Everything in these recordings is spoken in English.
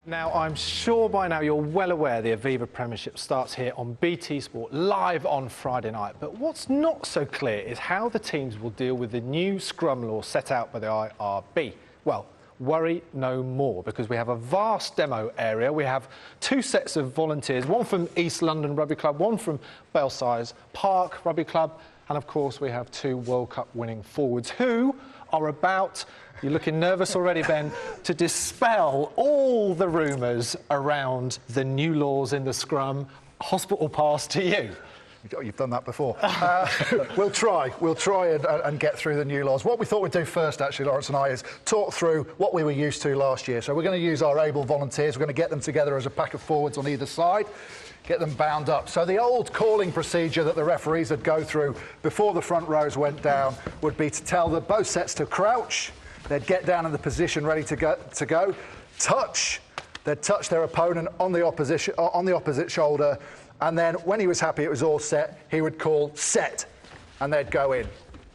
Now, I'm sure by now you're well aware the Aviva Premiership starts here on BT Sport live on Friday night. But what's not so clear is how the teams will deal with the new scrum law set out by the IRB. Well, worry no more, because we have a vast demo area. We have two sets of volunteers, one from East London Rugby Club, one from Belsize Park Rugby Club, and of course we have two World Cup winning forwards who are about, you're looking nervous already, Ben, to dispel all the rumours around the new laws in the scrum. Hospital pass to you. You've done that before. We'll try and get through the new laws. What we thought we'd do first, actually, Lawrence and I, is talk through what we were used to last year. So we're going to use our able volunteers. We're going to get them together as a pack of forwards on either side, get them bound up. So the old calling procedure that the referees would go through before the front rows went down would be to tell both sets to crouch. They'd get down in the position ready to go. Touch. They'd touch their opponent on the opposite shoulder. And then when he was happy it was all set, he would call set, and they'd go in.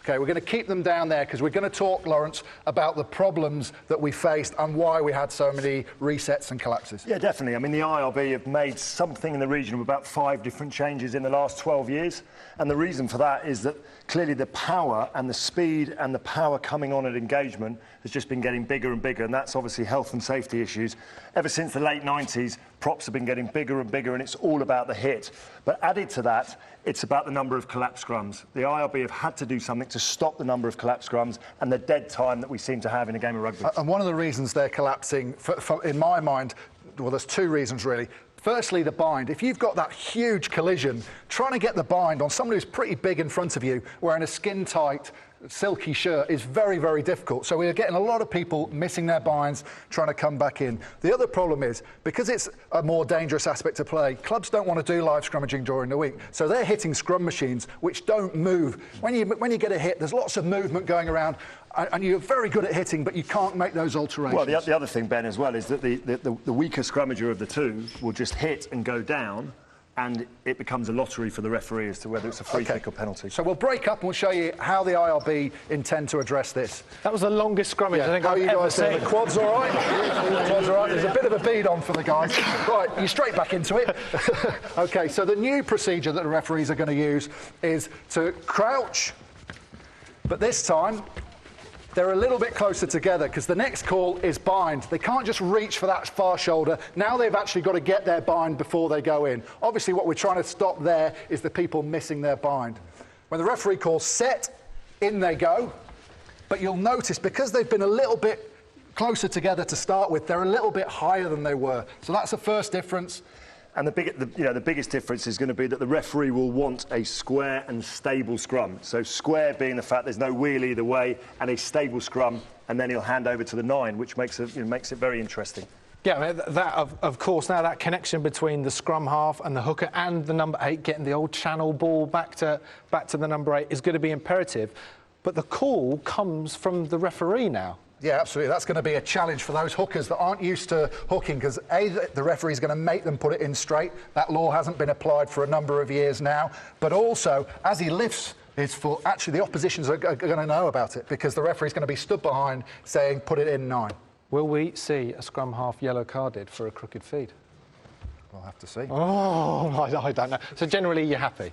OK, we're going to keep them down there because we're going to talk, Lawrence, about the problems that we faced and why we had so many resets and collapses. Yeah, definitely. I mean, the IRB have made something in the region of about 5 different changes in the last 12 years. And the reason for that is that clearly the power and the speed and the power coming on at engagement has just been getting bigger and bigger. And that's obviously health and safety issues. Ever since the late 90s, props have been getting bigger and bigger, and it's all about the hit. But added to that, it's about the number of collapse scrums. The IRB have had to do something to stop the number of collapse scrums and the dead time that we seem to have in a game of rugby. And one of the reasons they're collapsing, in my mind, well, there's two reasons really. Firstly, the bind. If you've got that huge collision, trying to get the bind on somebody who's pretty big in front of you, wearing a skin-tight, silky shirt, is very, very difficult. So we're getting a lot of people missing their binds, trying to come back in. The other problem is, because it's a more dangerous aspect to play, clubs don't want to do live scrummaging during the week. So they're hitting scrum machines which don't move. When you get a hit, there's lots of movement going around, and you're very good at hitting, but you can't make those alterations. Well, the other thing, Ben, as well, is that the weaker scrummager of the two will just hit and go down, and it becomes a lottery for the referee as to whether it's a free kick or penalty. So we'll break up and we'll show you how the IRB intend to address this. That was the longest scrummage I think I've ever seen. The quad's all right? The quad's all right. There's a bit of a bead on for the guys. Right, you're straight back into it. OK, so the new procedure that the referees are going to use is to crouch, but this time they're a little bit closer together because the next call is bind. They can't just reach for that far shoulder. Now they've actually got to get their bind before they go in. Obviously, what we're trying to stop there is the people missing their bind. When the referee calls set, in they go. But you'll notice, because they've been a little bit closer together to start with, they're a little bit higher than they were. So that's the first difference. And the biggest difference is going to be that the referee will want a square and stable scrum. So square being the fact there's no wheel either way, and a stable scrum, and then he'll hand over to the 9, which makes it very interesting. Yeah, I mean, that of course, now that connection between the scrum half and the hooker and the number 8, getting the old channel ball back to the number 8 is going to be imperative. But the call comes from the referee now. Yeah, absolutely. That's going to be a challenge for those hookers that aren't used to hooking, because the referee's going to make them put it in straight. That law hasn't been applied for a number of years now. But also, as he lifts his foot, actually the oppositions are going to know about it, because the referee's going to be stood behind saying, put it in 9. Will we see a scrum half yellow carded for a crooked feed? We'll have to see. Oh, I don't know. So generally you're happy?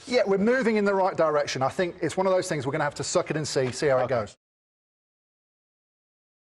Yeah, we're moving in the right direction. I think it's one of those things we're going to have to suck it and see how it goes.